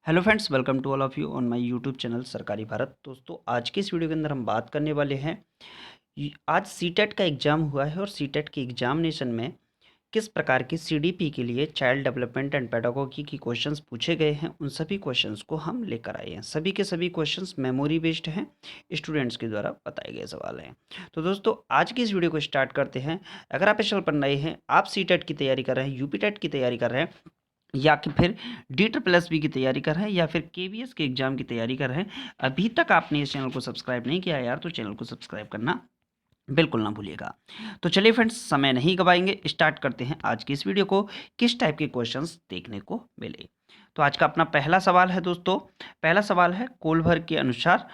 Hello friends, welcome to all of you on my YouTube channel Sarkari Bharat. दोस्तों, आज के इस वीडियो के अंदर हम बात करने वाले हैं आज सीटेट का एग्ज़ाम हुआ है और सीटेट के एग्जामिनेशन में किस प्रकार की सीडीपी के लिए चाइल्ड डेवलपमेंट एंड पेडागोगी की क्वेश्चंस पूछे गए हैं। उन सभी क्वेश्चंस को हम लेकर आए हैं। सभी के सभी क्वेश्चंस मेमोरी बेस्ड हैं, स्टूडेंट्स के द्वारा बताए गए सवाल हैं। तो दोस्तों, आज की इस वीडियो को स्टार्ट करते हैं। अगर आप इस चैनल पर नए हैं, आप सीटेट की तैयारी कर रहे हैं, यूपी टेट की तैयारी कर रहे हैं, या कि फिर डी की तैयारी कर रहे हैं, या फिर केवीएस के एग्जाम की तैयारी कर रहे हैं, अभी तक आपने इस चैनल को सब्सक्राइब नहीं किया यार, तो चैनल को सब्सक्राइब करना बिल्कुल ना भूलिएगा। तो चलिए फ्रेंड्स, समय नहीं गवाएंगे, स्टार्ट करते हैं आज की इस वीडियो को। किस टाइप के क्वेश्चंस देखने को मिले। तो आज का अपना पहला सवाल है दोस्तों। पहला सवाल है, कोलभर के अनुसार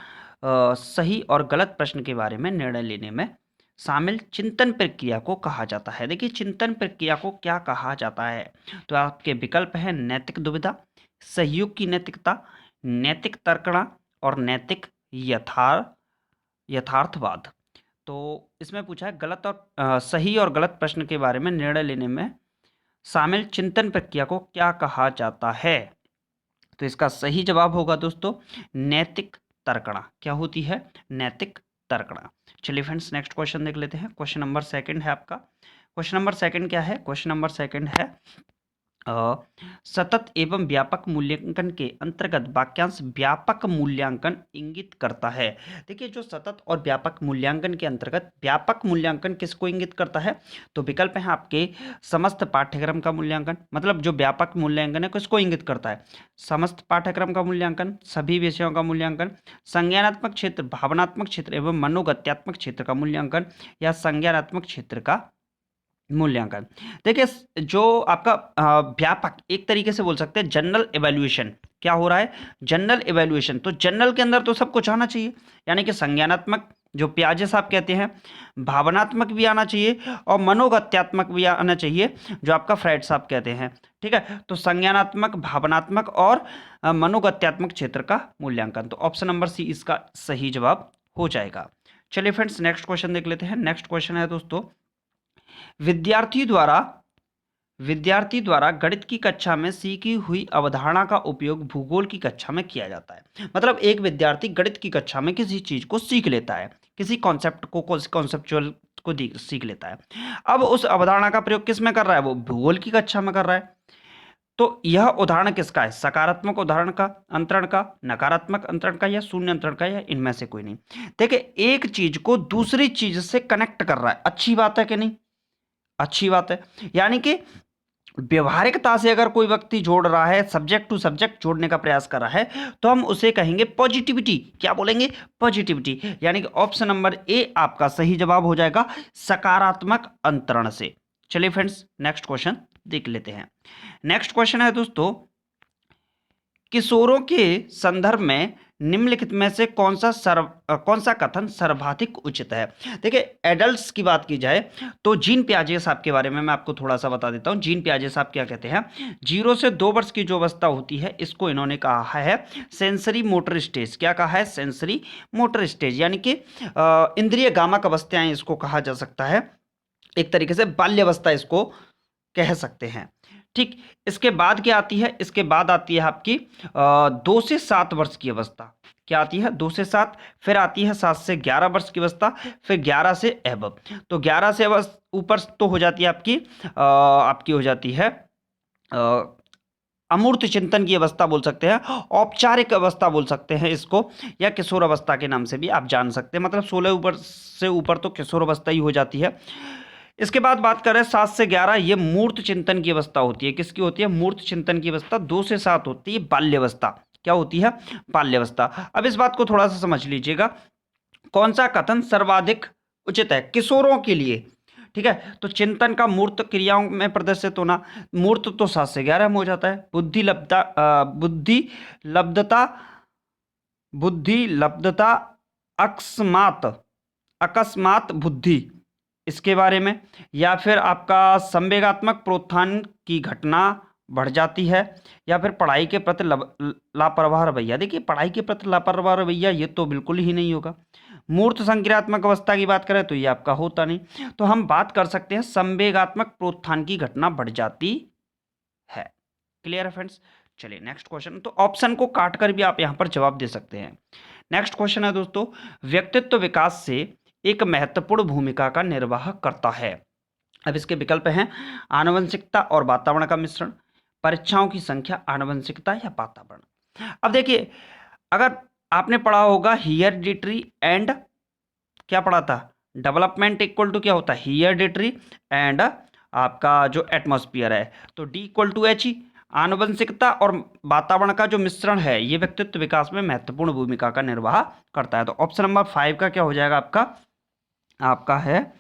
सही और गलत प्रश्न के बारे में निर्णय लेने में शामिल चिंतन प्रक्रिया को कहा जाता है। देखिए, चिंतन प्रक्रिया को क्या कहा जाता है। तो आपके विकल्प है नैतिक दुविधा, सहयोग की नैतिकता, नैतिक तर्कणा और नैतिक यथार्थवाद। तो इसमें पूछा है गलत और सही और गलत प्रश्न के बारे में निर्णय लेने में शामिल चिंतन प्रक्रिया को क्या कहा जाता है। तो इसका सही जवाब होगा दोस्तों नैतिक तर्कणा। क्या होती है? नैतिक तर्कणा। चलिए फ्रेंड्स, नेक्स्ट क्वेश्चन देख लेते हैं। क्वेश्चन नंबर सेकंड है आपका। क्वेश्चन नंबर सेकंड क्या है? क्वेश्चन नंबर सेकंड है सतत एवं व्यापक मूल्यांकन के अंतर्गत वाक्यांश व्यापक मूल्यांकन इंगित करता है। देखिए, जो सतत और व्यापक मूल्यांकन के अंतर्गत व्यापक मूल्यांकन किसको इंगित करता है? तो विकल्प है आपके समस्त पाठ्यक्रम का मूल्यांकन। मतलब जो व्यापक मूल्यांकन है किसको इंगित करता है? समस्त पाठ्यक्रम का मूल्यांकन, सभी विषयों का मूल्यांकन, संज्ञानात्मक क्षेत्र, भावनात्मक क्षेत्र एवं मनोगत्यात्मक क्षेत्र का मूल्यांकन, या संज्ञानात्मक क्षेत्र का मूल्यांकन। देखिए, जो आपका व्यापक, एक तरीके से बोल सकते हैं जनरल एवेल्युएशन। क्या हो रहा है? General evaluation. तो जनरल के अंदर तो सब कुछ आना चाहिए, यानी कि संज्ञानात्मक जो पियाजे साहब कहते हैं, भावनात्मक भी आना चाहिए और मनोगत्यात्मक भी आना चाहिए जो आपका फ्राइड साहब कहते हैं। ठीक है, तो संज्ञानात्मक, भावनात्मक और मनोगत्यात्मक क्षेत्र का मूल्यांकन। तो ऑप्शन नंबर सी इसका सही जवाब हो जाएगा। चलिए फ्रेंड्स, नेक्स्ट क्वेश्चन देख लेते हैं। नेक्स्ट क्वेश्चन है दोस्तों, विद्यार्थी द्वारा गणित की कक्षा में सीखी हुई अवधारणा का उपयोग भूगोल की कक्षा में किया जाता है। मतलब एक विद्यार्थी गणित की कक्षा में किसी चीज को सीख लेता है, किसी कॉन्सेप्ट को, कॉन्सेप्चुअल को सीख लेता है। अब उस अवधारणा का प्रयोग किस में कर रहा है? वो भूगोल की कक्षा में कर रहा है। तो यह उदाहरण किसका है? सकारात्मक उदाहरण का, अंतरण का, नकारात्मक अंतरण का, या शून्य अंतरण का, या इनमें से कोई नहीं। देखिए, एक चीज को दूसरी चीज से कनेक्ट कर रहा है। अच्छी बात है कि नहीं? अच्छी बात है। यानी कि व्यवहारिकता से अगर कोई व्यक्ति जोड़ रहा है, सब्जेक्ट टू सब्जेक्ट जोड़ने का प्रयास कर रहा है, तो हम उसे कहेंगे पॉजिटिविटी। क्या बोलेंगे? पॉजिटिविटी। यानी कि ऑप्शन नंबर ए आपका सही जवाब हो जाएगा सकारात्मक अंतरण से। चलिए फ्रेंड्स, नेक्स्ट क्वेश्चन देख लेते हैं। नेक्स्ट क्वेश्चन है दोस्तों, किशोरों के संदर्भ में निम्नलिखित में से कौन सा कथन सर्वाधिक उचित है? देखिए, एडल्ट्स की बात की जाए तो जीन पियाजे साहब के बारे में मैं आपको थोड़ा सा बता देता हूं। जीन पियाजे साहब क्या कहते हैं? 0 से 2 वर्ष की जो अवस्था होती है, इसको इन्होंने कहा है सेंसरी मोटर स्टेज। क्या कहा है? सेंसरी मोटर स्टेज, यानी कि इंद्रिय गामक अवस्थाएं इसको कहा जा सकता है। एक तरीके से बाल्यावस्था इसको कह सकते हैं। ठीक, इसके बाद क्या आती है? इसके बाद आती है आपकी 2 से 7 वर्ष की अवस्था। क्या आती है? 2 से 7। फिर आती है 7 से 11 वर्ष की अवस्था, फिर 11 से एबव। तो 11 से ऊपर तो हो जाती है आपकी हो जाती है अमूर्त चिंतन की अवस्था बोल सकते हैं, औपचारिक अवस्था बोल सकते हैं इसको, या किशोर अवस्था के नाम से भी आप जान सकते हैं। मतलब 16 ऊपर से ऊपर तो किशोर अवस्था ही हो जाती है। इसके बाद बात करें 7 से 11, ये मूर्त चिंतन की अवस्था होती है। किसकी होती है? मूर्त चिंतन की अवस्था। 2 से 7 होती है बाल्यावस्था। क्या होती है? बाल्यावस्था। अब इस बात को थोड़ा सा समझ लीजिएगा, कौन सा कथन सर्वाधिक उचित है किशोरों के लिए? ठीक है, तो चिंतन का मूर्त क्रियाओं में प्रदर्शित होना, मूर्त तो 7 से 11 में हो जाता है। बुद्धि लब्धता अकस्मात अकस्मात बुद्धि, इसके बारे में। या फिर आपका संवेगात्मक प्रोत्थान की घटना बढ़ जाती है, या फिर पढ़ाई के प्रति लापरवाह रवैया। देखिए, पढ़ाई के प्रति लापरवाह रवैया ये तो बिल्कुल ही नहीं होगा। मूर्त संक्रियात्मक अवस्था की बात करें तो ये आपका होता नहीं। तो हम बात कर सकते हैं संवेगात्मक प्रोत्थान की घटना बढ़ जाती है। क्लियर है फ्रेंड्स? चलिए नेक्स्ट क्वेश्चन, तो ऑप्शन को काट कर भी आप यहाँ पर जवाब दे सकते हैं। नेक्स्ट क्वेश्चन है दोस्तों, व्यक्तित्व विकास से एक महत्वपूर्ण भूमिका का निर्वाह करता है। अब इसके विकल्प हैं आनुवंशिकता और वातावरण का मिश्रण, परीक्षाओं की संख्या, आनुवंशिकता या वातावरण। अब देखिए, अगर आपने पढ़ा होगा हेरिडिटरी एंड, क्या पढ़ा था, डेवलपमेंट इक्वल टू क्या होता है, हेरिडिटरी एंड आपका जो एटमॉस्फेयर है, तो D equal to H E. आनुवंशिकता और वातावरण का जो मिश्रण है ये व्यक्तित्व विकास में महत्वपूर्ण भूमिका का निर्वाह करता है। तो ऑप्शन नंबर 5 का क्या हो जाएगा आपका, आपका है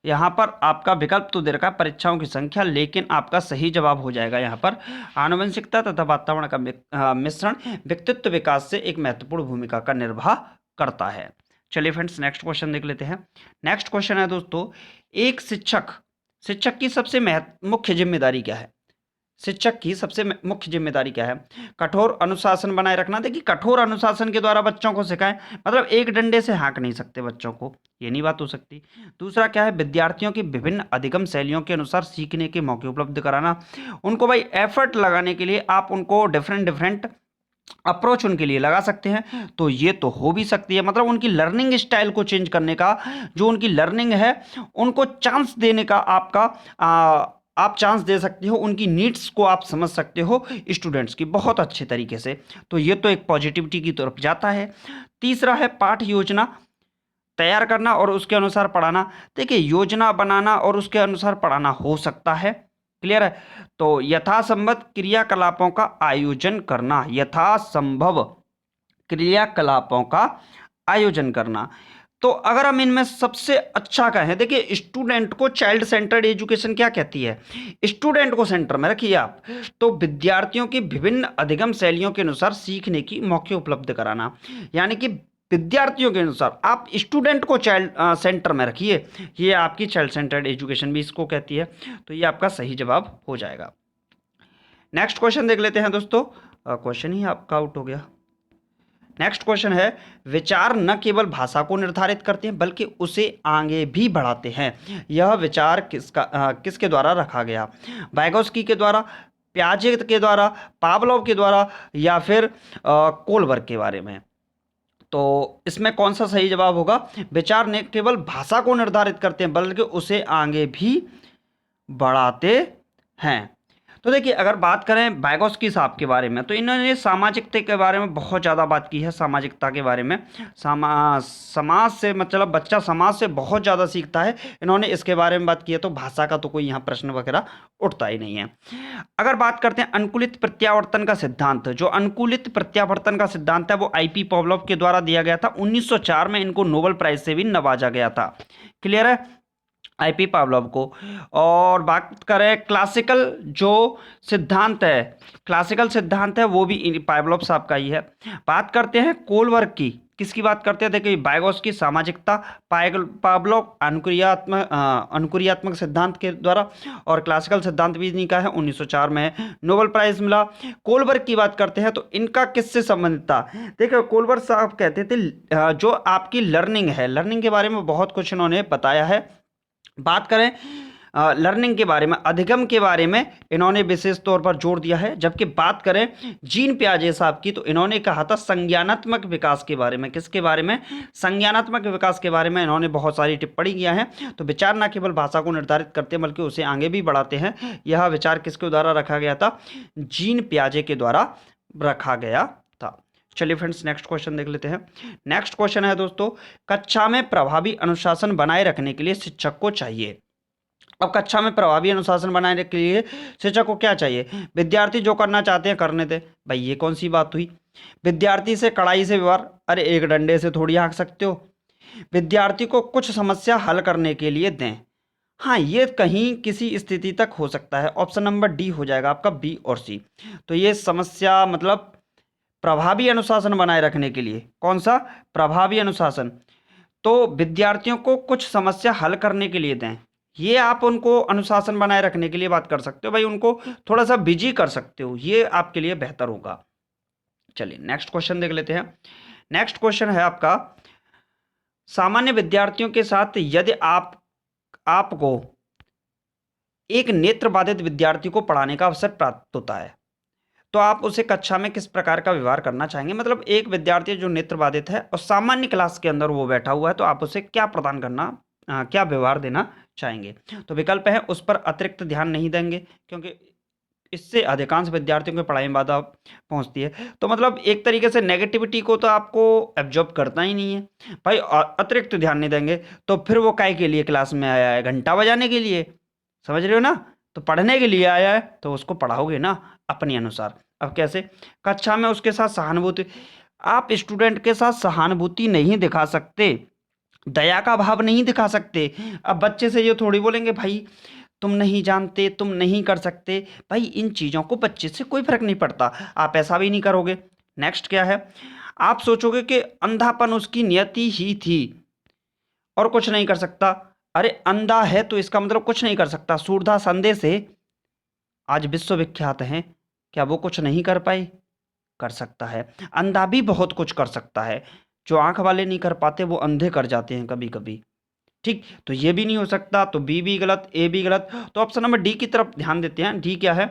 यहाँ पर, आपका विकल्प तो दे रखा है परीक्षाओं की संख्या, लेकिन आपका सही जवाब हो जाएगा यहाँ पर आनुवंशिकता तथा वातावरण का मिश्रण व्यक्तित्व विकास से एक महत्वपूर्ण भूमिका का निर्वाह करता है। चलिए फ्रेंड्स नेक्स्ट क्वेश्चन देख लेते हैं। नेक्स्ट क्वेश्चन है दोस्तों, एक शिक्षक की सबसे मुख्य जिम्मेदारी क्या है? शिक्षक की सबसे मुख्य जिम्मेदारी क्या है? कठोर अनुशासन बनाए रखना। देखिए, कठोर अनुशासन के द्वारा बच्चों को सिखाएं, मतलब एक डंडे से हाँक नहीं सकते बच्चों को, ये नहीं बात हो सकती। दूसरा क्या है, विद्यार्थियों की विभिन्न अधिगम शैलियों के अनुसार सीखने के मौके उपलब्ध कराना। उनको भाई एफर्ट लगाने के लिए आप उनको डिफरेंट अप्रोच उनके लिए लगा सकते हैं, तो ये तो हो भी सकती है, मतलब उनकी लर्निंग स्टाइल को चेंज करने का, जो उनकी लर्निंग है उनको चांस देने का आपका आप चांस दे सकते हो, उनकी नीड्स को आप समझ सकते हो स्टूडेंट्स की बहुत अच्छे तरीके से, तो ये तो एक पॉजिटिविटी की तरफ जाता है। तीसरा है पाठ योजना तैयार करना और उसके अनुसार पढ़ाना। देखिए, योजना बनाना और उसके अनुसार पढ़ाना हो सकता है, क्लियर है। तो यथासंभव क्रियाकलापों का आयोजन करना, यथासंभव क्रियाकलापों का आयोजन करना। तो अगर हम इनमें सबसे अच्छा कहें, देखिए स्टूडेंट को चाइल्ड सेंटर्ड एजुकेशन क्या कहती है, स्टूडेंट को सेंटर में रखिए आप, तो विद्यार्थियों की विभिन्न अधिगम शैलियों के अनुसार सीखने की मौके उपलब्ध कराना, यानी कि विद्यार्थियों के अनुसार आप स्टूडेंट को चाइल्ड सेंटर में रखिए, ये आपकी चाइल्ड सेंटर्ड एजुकेशन भी इसको कहती है, तो ये आपका सही जवाब हो जाएगा। नेक्स्ट क्वेश्चन देख लेते हैं दोस्तों, क्वेश्चन ही आपका आउट हो गया। नेक्स्ट क्वेश्चन है, विचार न केवल भाषा को निर्धारित करते हैं बल्कि उसे आगे भी बढ़ाते हैं, यह विचार किसके द्वारा रखा गया? वाइगोत्स्की के द्वारा, पियाजे के द्वारा, पावलोव के द्वारा, या फिर कोलबर्ग के बारे में? तो इसमें कौन सा सही जवाब होगा? विचार न केवल भाषा को निर्धारित करते हैं बल्कि उसे आगे भी बढ़ाते हैं। तो देखिए, अगर बात करें वाइगोत्स्की साहब के बारे में, तो इन्होंने सामाजिकता के बारे में बहुत ज़्यादा बात की है, सामाजिकता के बारे में, समाज से, मतलब बच्चा समाज से बहुत ज़्यादा सीखता है, इन्होंने इसके बारे में बात की है, तो भाषा का तो कोई यहाँ प्रश्न वगैरह उठता ही नहीं है। अगर बात करते हैं अनुकूलित प्रत्यावर्तन का सिद्धांत, जो अनुकूलित प्रत्यावर्तन का सिद्धांत है वो IP पावलोव के द्वारा दिया गया था, 1904 में इनको नोबेल प्राइज से भी नवाजा गया था, क्लियर है, IP पावलोव को। और बात करें क्लासिकल जो सिद्धांत है, क्लासिकल सिद्धांत है वो भी पावलोव साहब का ही है। बात करते हैं कोलबर्ग की, किसकी बात करते हैं? देखिए, वाइगोत्स्की सामाजिकता, पावलोव अनुक्रियात्मक सिद्धांत के द्वारा, और क्लासिकल सिद्धांत भी इन्हीं का है, 1904 में नोबेल प्राइज मिला। कोलबर्ग की बात करते हैं तो इनका किससे संबंधित था? देखिए, कोलबर्ग साहब कहते थे जो आपकी लर्निंग है, लर्निंग के बारे में बहुत कुछ इन्होंने बताया है। बात करें लर्निंग के बारे में, अधिगम के बारे में इन्होंने विशेष तौर पर जोर दिया है। जबकि बात करें जीन पियाजे साहब की, तो इन्होंने कहा था संज्ञानात्मक विकास के बारे में, किसके बारे में? संज्ञानात्मक विकास के बारे में इन्होंने बहुत सारी टिप्पणी किया है। तो विचार न केवल भाषा को निर्धारित करते हैं बल्कि उसे आगे भी बढ़ाते हैं, यह विचार किसके द्वारा रखा गया था? जीन पियाजे के द्वारा रखा गया था। चलिए फ्रेंड्स नेक्स्ट क्वेश्चन देख लेते हैं। नेक्स्ट क्वेश्चन है दोस्तों, कक्षा में प्रभावी अनुशासन बनाए रखने के लिए शिक्षक को चाहिए। अब कक्षा में प्रभावी अनुशासन बनाने के लिए शिक्षक को क्या चाहिए? विद्यार्थी जो करना चाहते हैं करने दे। भाई ये कौन सी बात हुई? विद्यार्थी से कड़ाई से व्यवहार, अरे एक डंडे से थोड़ी हाँक सकते हो। विद्यार्थी को कुछ समस्या हल करने के लिए दें। हाँ, ये कहीं किसी स्थिति तक हो सकता है, ऑप्शन नंबर डी हो जाएगा आपका, बी और सी। तो ये समस्या, मतलब प्रभावी अनुशासन बनाए रखने के लिए, कौन सा? प्रभावी अनुशासन। तो विद्यार्थियों को कुछ समस्या हल करने के लिए दें, ये आप उनको अनुशासन बनाए रखने के लिए बात कर सकते हो, भाई उनको थोड़ा सा बिजी कर सकते हो, ये आपके लिए बेहतर होगा। चलिए नेक्स्ट क्वेश्चन देख लेते हैं। नेक्स्ट क्वेश्चन है आपका, सामान्य विद्यार्थियों के साथ यदि आपको एक नेत्र बाधित विद्यार्थी को पढ़ाने का अवसर प्राप्त होता है तो आप उसे कक्षा में किस प्रकार का व्यवहार करना चाहेंगे। मतलब एक विद्यार्थी जो नेत्र बाधित है और सामान्य क्लास के अंदर वो बैठा हुआ है, तो आप उसे क्या प्रदान करना, क्या व्यवहार देना चाहेंगे। तो विकल्प है, उस पर अतिरिक्त ध्यान नहीं देंगे, क्योंकि इससे अधिकांश विद्यार्थियों की पढ़ाई में बाधा पहुंचती है। तो मतलब एक तरीके से नेगेटिविटी को तो आपको एब्जॉर्ब करता ही नहीं है भाई। अतिरिक्त ध्यान नहीं देंगे तो फिर वो काय के लिए क्लास में आया है, घंटा बजाने के लिए, समझ रहे हो ना। तो पढ़ने के लिए आया है तो उसको पढ़ाओगे ना अपने अनुसार। अब कैसे, कक्षा में उसके साथ सहानुभूति, आप स्टूडेंट के साथ सहानुभूति नहीं दिखा सकते, दया का भाव नहीं दिखा सकते। अब बच्चे से ये थोड़ी बोलेंगे भाई तुम नहीं जानते, तुम नहीं कर सकते, भाई इन चीज़ों को बच्चे से कोई फर्क नहीं पड़ता, आप ऐसा भी नहीं करोगे। नेक्स्ट क्या है, आप सोचोगे कि अंधापन उसकी नियति ही थी और कुछ नहीं कर सकता। अरे अंधा है तो इसका मतलब कुछ नहीं कर सकता। सूरदास अंधे से आज विश्वविख्यात हैं, क्या वो कुछ नहीं कर पाए, कर सकता है। अंधा भी बहुत कुछ कर सकता है, जो आंख वाले नहीं कर पाते वो अंधे कर जाते हैं कभी कभी। ठीक, तो ये भी नहीं हो सकता, तो बी भी गलत, ए भी गलत। तो ऑप्शन नंबर डी की तरफ ध्यान देते हैं। डी क्या है,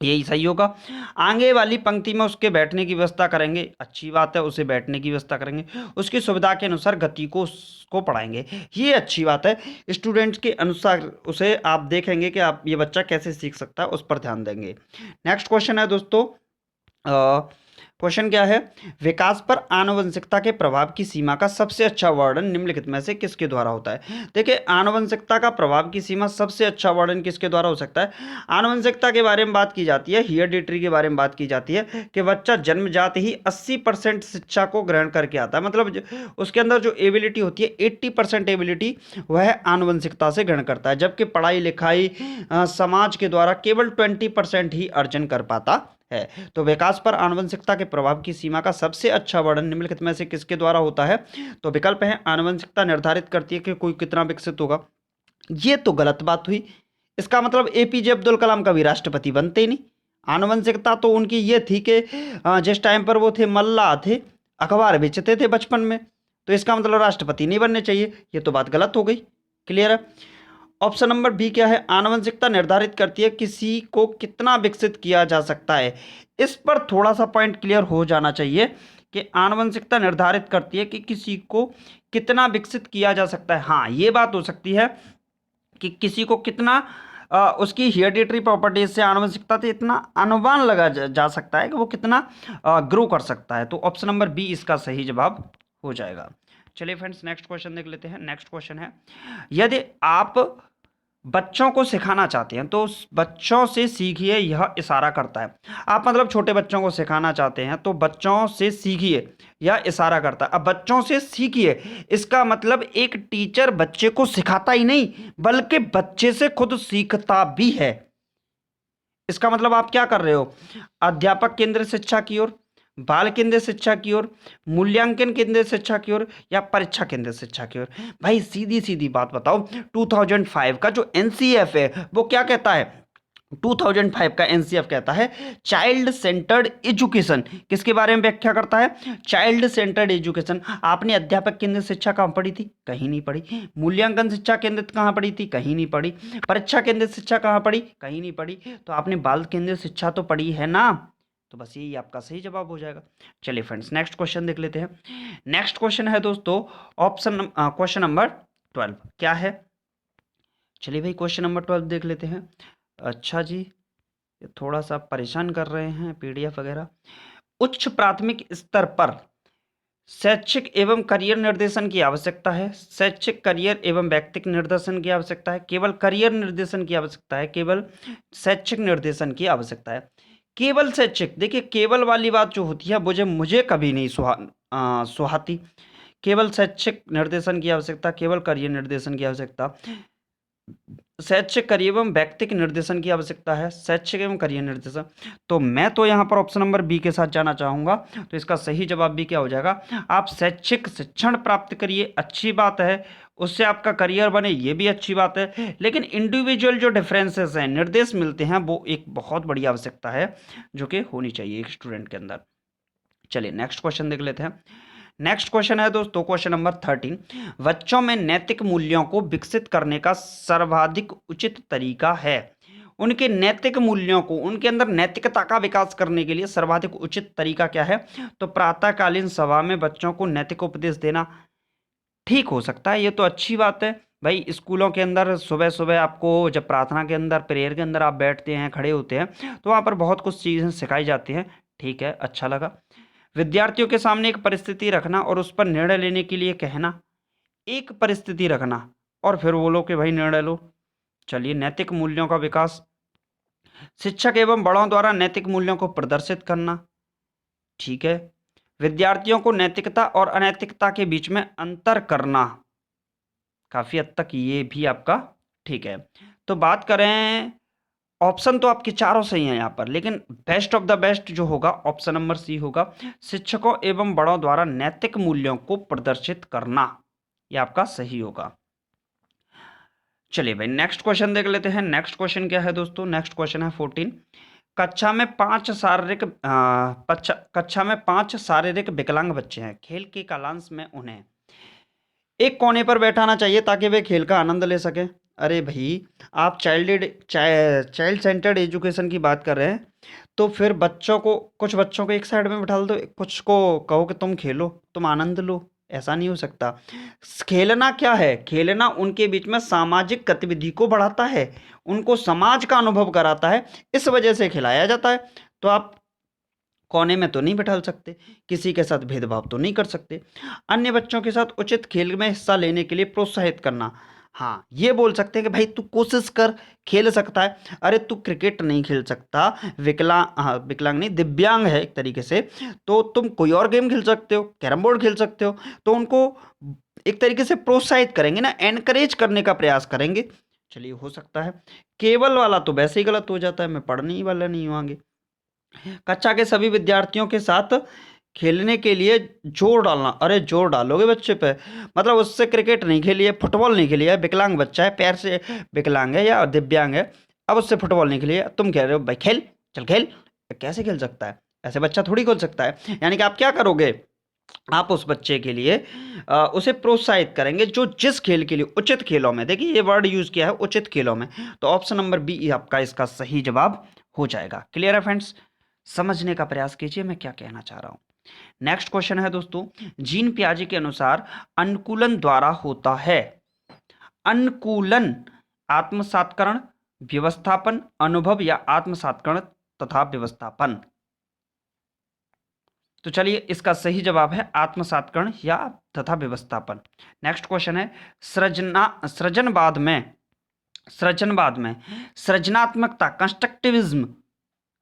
यही सही होगा। आगे वाली पंक्ति में उसके बैठने की व्यवस्था करेंगे, अच्छी बात है, उसे बैठने की व्यवस्था करेंगे, उसकी सुविधा के अनुसार गति को उसको पढ़ाएंगे, ये अच्छी बात है। स्टूडेंट्स के अनुसार उसे आप देखेंगे कि आप ये बच्चा कैसे सीख सकता है, उस पर ध्यान देंगे। नेक्स्ट क्वेश्चन है दोस्तों, क्वेश्चन क्या है, विकास पर आनुवंशिकता के प्रभाव की सीमा का सबसे अच्छा वर्णन निम्नलिखित में से किसके द्वारा होता है। देखिए आनुवंशिकता का प्रभाव की सीमा सबसे अच्छा वर्णन किसके द्वारा हो सकता है। आनुवंशिकता के बारे में बात की जाती है, हेरिडिटरी के बारे में बात की जाती है कि बच्चा जन्मजात ही 80% शिक्षा को ग्रहण करके आता है, मतलब उसके अंदर जो एबिलिटी होती है 80% एबिलिटी वह आनुवंशिकता से ग्रहण करता है, जबकि पढ़ाई लिखाई समाज के द्वारा केवल 20% ही अर्जन कर पाता है। तो विकास पर आनुवंशिकता के प्रभाव की सीमा का सबसे अच्छा वर्णन निम्नलिखित में से किसके द्वारा होता है। तो विकल्प है, आनुवंशिकता निर्धारित करती है कि कोई कितना विकसित होगा। ये तो गलत बात हुई, इसका मतलब एपीजे अब्दुल कलाम कभी राष्ट्रपति बनते ही नहीं। आनुवंशिकता तो उनकी ये थी कि जिस टाइम पर वो थे मल्लाह थे, अखबार बेचते थे बचपन में, तो इसका मतलब राष्ट्रपति नहीं बनने चाहिए, ये तो बात गलत हो गई। क्लियर है। ऑप्शन नंबर बी क्या है, आनुवंशिकता निर्धारित करती है किसी को कितना विकसित किया जा सकता है। इस पर थोड़ा सा पॉइंट क्लियर हो जाना चाहिए कि आनुवंशिकता निर्धारित करती है कि किसी को कितना विकसित किया जा सकता है। हाँ ये बात हो सकती है कि किसी को कितना उसकी हेरिडिटरी प्रॉपर्टीज से आनुवंशिकता से इतना अनुमान लगा जा सकता है कि वो कितना ग्रो कर सकता है। तो ऑप्शन नंबर बी इसका सही जवाब हो जाएगा। चलिए फ्रेंड्स नेक्स्ट क्वेश्चन देख लेते हैं। नेक्स्ट क्वेश्चन है, यदि आप बच्चों को सिखाना चाहते हैं तो बच्चों से सीखिए यह इशारा करता है। आप मतलब छोटे बच्चों को सिखाना चाहते हैं तो बच्चों से सीखिए यह इशारा करता है। अब बच्चों से सीखिए इसका मतलब एक टीचर बच्चे को सिखाता ही नहीं बल्कि बच्चे से खुद सीखता भी है। इसका मतलब आप क्या कर रहे हो, अध्यापक केंद्रित शिक्षा की ओर, बाल केंद्रित शिक्षा की ओर, मूल्यांकन केंद्रित शिक्षा की ओर, या परीक्षा केंद्रित शिक्षा की ओर। भाई सीधी सीधी बात बताओ, 2005 का जो एनसीएफ है वो क्या कहता है, 2005 का एनसीएफ कहता है चाइल्ड सेंटर्ड एजुकेशन, किसके बारे में व्याख्या करता है, चाइल्ड सेंटर्ड एजुकेशन। आपने अध्यापक केंद्रित शिक्षा कहाँ पढ़ी थी, कहीं नहीं पढ़ी। मूल्यांकन शिक्षा केंद्रित कहाँ पढ़ी थी, कहीं नहीं पढ़ी। परीक्षा केंद्रित शिक्षा कहाँ पढ़ी, कहीं नहीं पढ़ी। तो आपने बाल केंद्रित शिक्षा तो पढ़ी है ना, तो बस यही आपका सही जवाब हो जाएगा। चलिए फ्रेंड्स नेक्स्ट क्वेश्चन देख लेते हैं। नेक्स्ट क्वेश्चन है दोस्तों क्वेश्चन नंबर 12 क्या है। चलिए भाई क्वेश्चन नंबर 12 देख लेते हैं। अच्छा जी, ये थोड़ा सा परेशान कर रहे हैं पीडीएफ वगैरह। उच्च प्राथमिक स्तर पर शैक्षिक एवं करियर निर्देशन की आवश्यकता है, शैक्षिक करियर एवं व्यक्तिक निर्देशन की आवश्यकता है, केवल करियर निर्देशन की आवश्यकता है, केवल शैक्षिक निर्देशन की आवश्यकता है। केवल शैक्षिक, देखिए केवल वाली बात जो होती है मुझे कभी नहीं सुहाती। केवल शैक्षिक निर्देशन की आवश्यकता, केवल करियर निर्देशन की आवश्यकता, शैक्षिक करियर एवं व्यक्तिक निर्देशन की आवश्यकता है, शैक्षिक एवं करियर निर्देशन। तो मैं तो यहाँ पर ऑप्शन नंबर बी के साथ जाना चाहूँगा। तो इसका सही जवाब भी क्या हो जाएगा, आप शैक्षिक शिक्षण प्राप्त करिए, अच्छी बात है, उससे आपका करियर बने, ये भी अच्छी बात है, लेकिन इंडिविजुअल जो डिफरेंसेस हैं, निर्देश मिलते हैं, वो एक बहुत बड़ी आवश्यकता है जो कि होनी चाहिए एक स्टूडेंट के अंदर। चलिए नेक्स्ट क्वेश्चन देख लेते हैं। नेक्स्ट क्वेश्चन है दोस्तों क्वेश्चन नंबर 13, बच्चों में नैतिक मूल्यों को विकसित करने का सर्वाधिक उचित तरीका है। उनके नैतिक मूल्यों को, उनके अंदर नैतिकता का विकास करने के लिए सर्वाधिक उचित तरीका क्या है? तो प्रातःकालीन सभा में बच्चों को नैतिक उपदेश देना ठीक हो सकता है, ये तो अच्छी बात है। भाई स्कूलों के अंदर सुबह सुबह आपको जब प्रार्थना के अंदर, प्रेयर के अंदर आप बैठते हैं, खड़े होते हैं, तो वहाँ पर बहुत कुछ चीज़ें सिखाई जाती हैं। ठीक है, अच्छा लगा। विद्यार्थियों के सामने एक परिस्थिति रखना और उस पर निर्णय लेने के लिए कहना, एक परिस्थिति रखना और फिर बोलो कि भाई निर्णय लो। चलिए, नैतिक मूल्यों का विकास, शिक्षक एवं बड़ों द्वारा नैतिक मूल्यों को प्रदर्शित करना। ठीक है, विद्यार्थियों को नैतिकता और अनैतिकता के बीच में अंतर करना, काफ़ी हद तक ये भी आपका ठीक है। तो बात करें, ऑप्शन तो आपके चारों सही हैं यहाँ पर, लेकिन बेस्ट ऑफ द बेस्ट जो होगा ऑप्शन नंबर सी होगा, शिक्षकों एवं बड़ों द्वारा नैतिक मूल्यों को प्रदर्शित करना, ये आपका सही होगा। चलिए भाई, नेक्स्ट क्वेश्चन देख लेते हैं। नेक्स्ट क्वेश्चन क्या है दोस्तों? नेक्स्ट क्वेश्चन है 14। कक्षा में 5 शारीरिक विकलांग बच्चे हैं। खेल के कालांश में उन्हें एक कोने पर बैठाना चाहिए ताकि वे खेल का आनंद ले सकें। अरे भाई, आप चाइल्ड सेंटर्ड एजुकेशन की बात कर रहे हैं, तो फिर कुछ बच्चों को एक साइड में बिठा दो, कुछ को कहो कि तुम खेलो, तुम आनंद लो। ऐसा नहीं हो सकता। खेलना क्या है? खेलना उनके बीच में सामाजिक गतिविधि को बढ़ाता है, उनको समाज का अनुभव कराता है, इस वजह से खिलाया जाता है। तो आप कोने में तो नहीं बैठा सकते, किसी के साथ भेदभाव तो नहीं कर सकते। अन्य बच्चों के साथ उचित खेल में हिस्सा लेने के लिए प्रोत्साहित करना। हाँ, ये बोल सकते हैं कि भाई तू कोशिश कर, खेल सकता है। अरे तू क्रिकेट नहीं खेल सकता, विकलांग नहीं, दिव्यांग है एक तरीके से, तो तुम कोई और गेम खेल सकते हो, कैरम बोर्ड खेल सकते हो। तो उनको एक तरीके से प्रोत्साहित करेंगे ना, एनकरेज करने का प्रयास करेंगे। चलिए, हो सकता है। केवल वाला तो वैसे ही गलत हो जाता है, मैं पढ़ने ही वाला नहीं हूँ आगे। कक्षा के सभी विद्यार्थियों के साथ खेलने के लिए जोर डालना। अरे जोर डालोगे बच्चे पे, मतलब उससे क्रिकेट नहीं खेली है, फुटबॉल नहीं खेली है, विकलांग बच्चा है, पैर से विकलांग है या दिव्यांग है, अब उससे फुटबॉल नहीं खेली है, तुम कह रहे हो भाई खेल, चल खेल। कैसे खेल सकता है? ऐसे बच्चा थोड़ी खेल सकता है। यानी कि आप क्या करोगे? आप उस बच्चे के लिए उसे प्रोत्साहित करेंगे जो जिस खेल के लिए, उचित खेलों में, देखिए ये वर्ड यूज किया है, उचित खेलों में। तो ऑप्शन नंबर बी आपका इसका सही जवाब हो जाएगा। क्लियर है फ्रेंड्स? समझने का प्रयास कीजिए मैं क्या कहना चाह रहा हूं। नेक्स्ट क्वेश्चन है दोस्तों, जीन पियाजे के अनुसार अनुकूलन द्वारा होता है। अनुकूलन आत्मसात्करण, व्यवस्थापन, अनुभव या आत्मसात्करण तथा व्यवस्थापन। तो चलिए, इसका सही जवाब है आत्मसात्करण या तथा व्यवस्थापन। नेक्स्ट क्वेश्चन है, सृजनवाद में सृजनात्मकता, कंस्ट्रक्टिविज्म,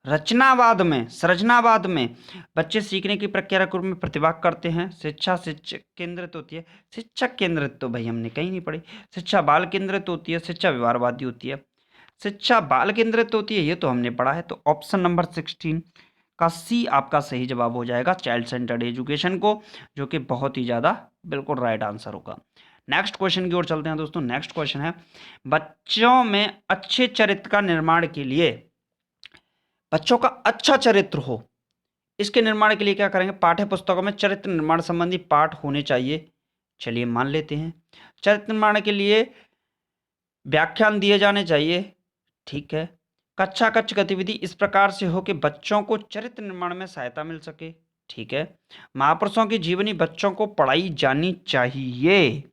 सृजनावाद में बच्चे सीखने की प्रक्रिया के रूप में प्रतिभाग करते हैं। शिक्षा शिक्षक केंद्रित होती है, शिक्षक केंद्रित तो भाई हमने कहीं नहीं पढ़ी। शिक्षा बाल केंद्रित होती है, शिक्षा व्यवहारवादी होती है। शिक्षा बाल केंद्रित होती है, ये तो हमने पढ़ा है। तो ऑप्शन नंबर 16 का सी आपका सही जवाब हो जाएगा, चाइल्ड सेंटर्ड एजुकेशन को, जो कि बहुत ही ज़्यादा बिल्कुल राइट आंसर होगा। नेक्स्ट क्वेश्चन की ओर चलते हैं दोस्तों। नेक्स्ट क्वेश्चन है, बच्चों में अच्छे चरित्र का निर्माण के लिए, बच्चों का अच्छा चरित्र हो, इसके निर्माण के लिए क्या करेंगे? पाठ्य पुस्तकों में चरित्र निर्माण संबंधी पाठ होने चाहिए। चलिए मान लेते हैं। चरित्र निर्माण के लिए व्याख्यान दिए जाने चाहिए। ठीक है। कक्षा कक्ष गतिविधि इस प्रकार से हो कि बच्चों को चरित्र निर्माण में सहायता मिल सके। ठीक है। महापुरुषों की जीवनी बच्चों को पढ़ाई जानी चाहिए,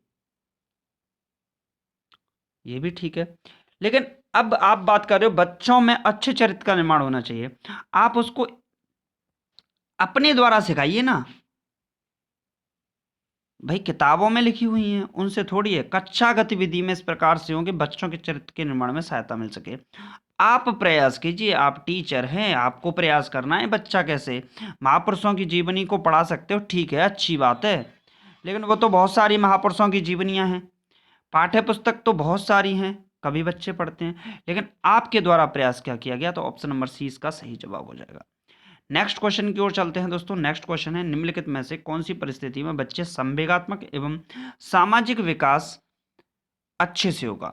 ये भी ठीक है। लेकिन अब आप बात कर रहे हो बच्चों में अच्छे चरित्र का निर्माण होना चाहिए, आप उसको अपने द्वारा सिखाइए ना भाई, किताबों में लिखी हुई हैं उनसे थोड़ी है। कक्षा गतिविधि में इस प्रकार से हो कि बच्चों के चरित्र के निर्माण में सहायता मिल सके। आप प्रयास कीजिए, आप टीचर हैं, आपको प्रयास करना है। बच्चा कैसे महापुरुषों की जीवनी को पढ़ा सकते हो, ठीक है, अच्छी बात है, लेकिन वो तो बहुत सारी महापुरुषों की जीवनियां हैं, पाठ्य पुस्तक तो बहुत सारी हैं, कभी बच्चे पढ़ते हैं, लेकिन आपके द्वारा प्रयास क्या किया गया? तो ऑप्शन नंबर सी इसका सही जवाब हो जाएगा। नेक्स्ट क्वेश्चन की ओर चलते हैं दोस्तों। नेक्स्ट क्वेश्चन है, निम्नलिखित में से कौन सी परिस्थिति में बच्चे संवेगात्मक एवं सामाजिक विकास अच्छे से होगा?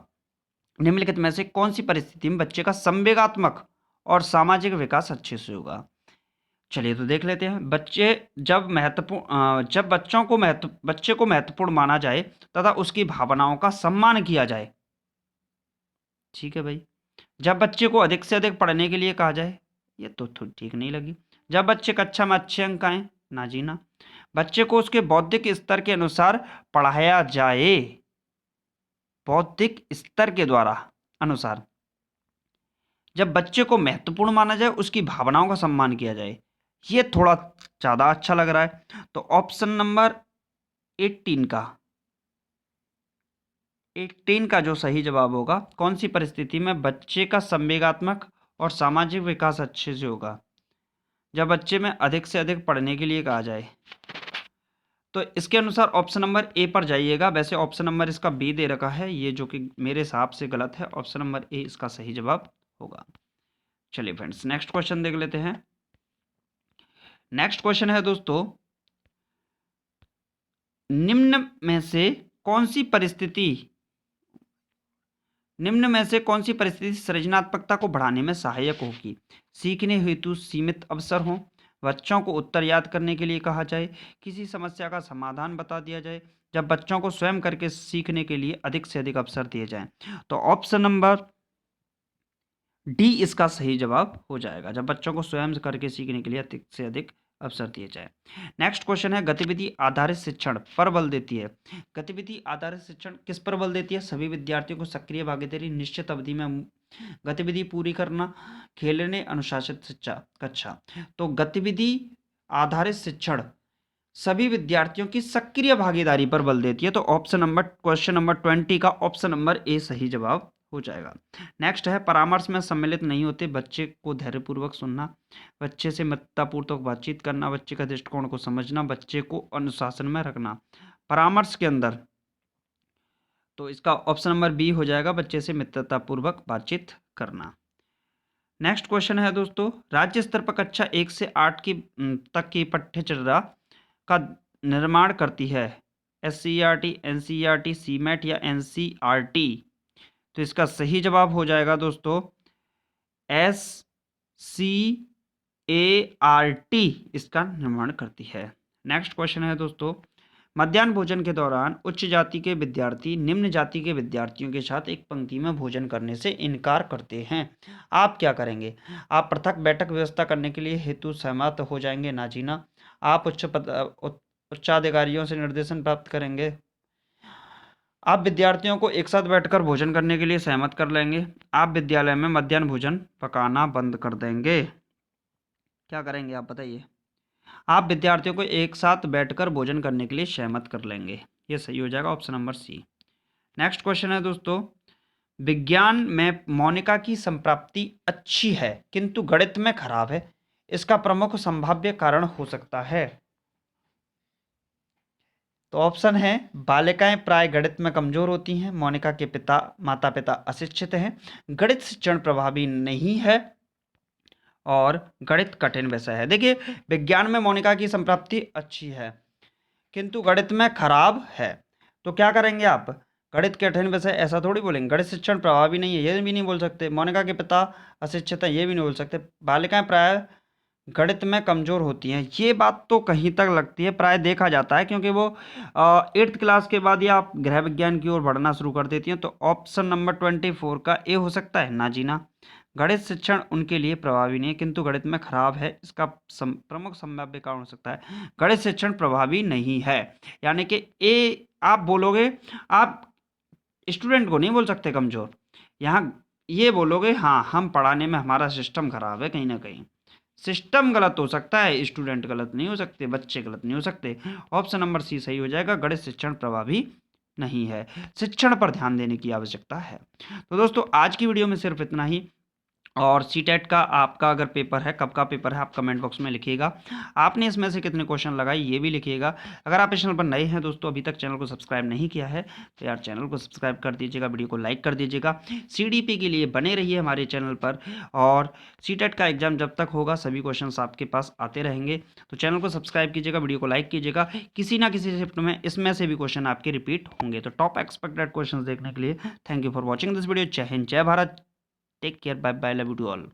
निम्नलिखित में से कौन सी परिस्थिति में बच्चे का संवेगात्मक और सामाजिक विकास अच्छे से होगा? चलिए तो देख लेते हैं। जब बच्चे को महत्वपूर्ण माना जाए तथा उसकी भावनाओं का सम्मान किया जाए। ठीक है भाई। जब बच्चे को अधिक से अधिक पढ़ने के लिए कहा जाए, ये तो ठीक नहीं लगी। जब बच्चे कक्षा में अच्छे अंक आए, ना जी ना। बच्चे को उसके बौद्धिक स्तर के अनुसार पढ़ाया जाए, बौद्धिक स्तर के द्वारा अनुसार। जब बच्चे को महत्वपूर्ण माना जाए, उसकी भावनाओं का सम्मान किया जाए, ये थोड़ा ज़्यादा अच्छा लग रहा है। तो ऑप्शन नंबर 18 का जो सही जवाब होगा, कौन सी परिस्थिति में बच्चे का संवेगात्मक और सामाजिक विकास अच्छे से होगा? जब बच्चे में अधिक से अधिक पढ़ने के लिए कहा जाए। तो इसके अनुसार ऑप्शन नंबर ए पर जाइएगा। वैसे ऑप्शन नंबर इसका बी दे रखा है, ये जो कि मेरे हिसाब से गलत है। ऑप्शन नंबर ए इसका सही जवाब होगा। चलिए फ्रेंड्स, नेक्स्ट क्वेश्चन देख लेते हैं। नेक्स्ट क्वेश्चन है दोस्तों, निम्न में से कौन सी परिस्थिति सृजनात्मकता को बढ़ाने में सहायक होगी? सीखने हेतु सीमित अवसर हों, बच्चों को उत्तर याद करने के लिए कहा जाए, किसी समस्या का समाधान बता दिया जाए, जब बच्चों को स्वयं करके सीखने के लिए अधिक से अधिक अवसर दिए जाएं। तो ऑप्शन नंबर डी इसका सही जवाब हो जाएगा, जब बच्चों को स्वयं करके सीखने के लिए अधिक से अधिक अवसर दिए जाए। नेक्स्ट क्वेश्चन है, गतिविधि आधारित शिक्षण पर बल देती है। गतिविधि आधारित शिक्षण किस पर बल देती है? सभी विद्यार्थियों को सक्रिय भागीदारी, निश्चित अवधि में गतिविधि पूरी करना, खेलने, अनुशासित शिक्षा कक्षा। तो गतिविधि आधारित शिक्षण सभी विद्यार्थियों की सक्रिय भागीदारी पर बल देती है। तो ऑप्शन नंबर क्वेश्चन नंबर 20 का ऑप्शन नंबर ए सही जवाब हो जाएगा। नेक्स्ट है, परामर्श में सम्मिलित नहीं होते, बच्चे को धैर्यपूर्वक सुनना, बच्चे से मित्रतापूर्वक बातचीत करना, बच्चे का दृष्टिकोण को समझना, बच्चे को अनुशासन में रखना परामर्श के अंदर। तो इसका ऑप्शन नंबर बी हो जाएगा, बच्चे से मित्रतापूर्वक बातचीत करना। नेक्स्ट क्वेश्चन है दोस्तों, राज्य स्तर पर कक्षा 1 से 8 की तक की पठ्यचर्या का निर्माण करती है SCERT, NCERT, CMAT या NCRT? तो इसका सही जवाब हो जाएगा दोस्तों SCART इसका निर्माण करती है। नेक्स्ट क्वेश्चन है दोस्तों, मध्याह्न भोजन के दौरान उच्च जाति के विद्यार्थी निम्न जाति के विद्यार्थियों के साथ एक पंक्ति में भोजन करने से इनकार करते हैं, आप क्या करेंगे? आप पृथक बैठक व्यवस्था करने के लिए हेतु सहमत हो जाएंगे, ना जी ना। आप उच्चाधिकारियों से निर्देशन प्राप्त करेंगे, आप विद्यार्थियों को एक साथ बैठकर भोजन करने के लिए सहमत कर लेंगे, आप विद्यालय में मध्याह्न भोजन पकाना बंद कर देंगे, क्या करेंगे आप बताइए? आप विद्यार्थियों को एक साथ बैठकर भोजन करने के लिए सहमत कर लेंगे, ये सही हो जाएगा option number C. Next question है दोस्तों, विज्ञान में मोनिका की संप्राप्ति अच्छी है किंतु गणित में खराब है, इसका प्रमुख संभाव्य कारण हो सकता है? तो ऑप्शन है, बालिकाएं प्राय गणित में कमजोर होती हैं, मोनिका के माता पिता अशिक्षित हैं, गणित शिक्षण प्रभावी नहीं है, और गणित कठिन विषय है। देखिए, विज्ञान में मोनिका की संप्राप्ति अच्छी है किंतु गणित में खराब है, तो क्या करेंगे आप? गणित कठिन विषय ऐसा थोड़ी बोलेंगे, गणित शिक्षण प्रभावी नहीं है ये भी नहीं बोल सकते, मोनिका के पिता अशिक्षित है ये भी नहीं बोल सकते, बालिकाएं प्राय गणित में कमजोर होती हैं, ये बात तो कहीं तक लगती है, प्राय देखा जाता है, क्योंकि वो 8th क्लास के बाद ही आप गृह विज्ञान की ओर बढ़ना शुरू कर देती हैं। तो ऑप्शन नंबर 24 का ए हो सकता है, ना जी ना। गणित शिक्षण उनके लिए प्रभावी नहीं है किंतु गणित में खराब है, इसका प्रमुख संभाव्य कारण हो सकता है गणित शिक्षण प्रभावी नहीं है, यानी कि ए आप बोलोगे। आप स्टूडेंट को नहीं बोल सकते कमजोर, यहाँ ये बोलोगे हाँ हम पढ़ाने में हमारा सिस्टम खराब है, कहीं ना कहीं सिस्टम गलत हो सकता है, स्टूडेंट गलत नहीं हो सकते, बच्चे गलत नहीं हो सकते। ऑप्शन नंबर सी सही हो जाएगा, गणित शिक्षण प्रभावी नहीं है, शिक्षण पर ध्यान देने की आवश्यकता है। तो दोस्तों आज की वीडियो में सिर्फ इतना ही, और सीटेट का आपका अगर पेपर है, कब का पेपर है आप कमेंट बॉक्स में लिखिएगा, आपने इसमें से कितने क्वेश्चन लगाए ये भी लिखिएगा। अगर आप इस चैनल पर नए हैं दोस्तों, अभी तक चैनल को सब्सक्राइब नहीं किया है तो यार चैनल को सब्सक्राइब कर दीजिएगा, वीडियो को लाइक कर दीजिएगा, CDP के लिए बने रहिए हमारे चैनल पर। और सीटेट का एग्जाम जब तक होगा सभी क्वेश्चन आपके पास आते रहेंगे, तो चैनल को सब्सक्राइब कीजिएगा, वीडियो को लाइक कीजिएगा, किसी ना किसी शिफ्ट में इसमें से भी क्वेश्चन आपके रिपीट होंगे। तो टॉप एक्सपेक्टेड क्वेश्चन देखने के लिए thank you for watching this video. जय हिंद, जय Bharat, take care, bye bye, love you to all.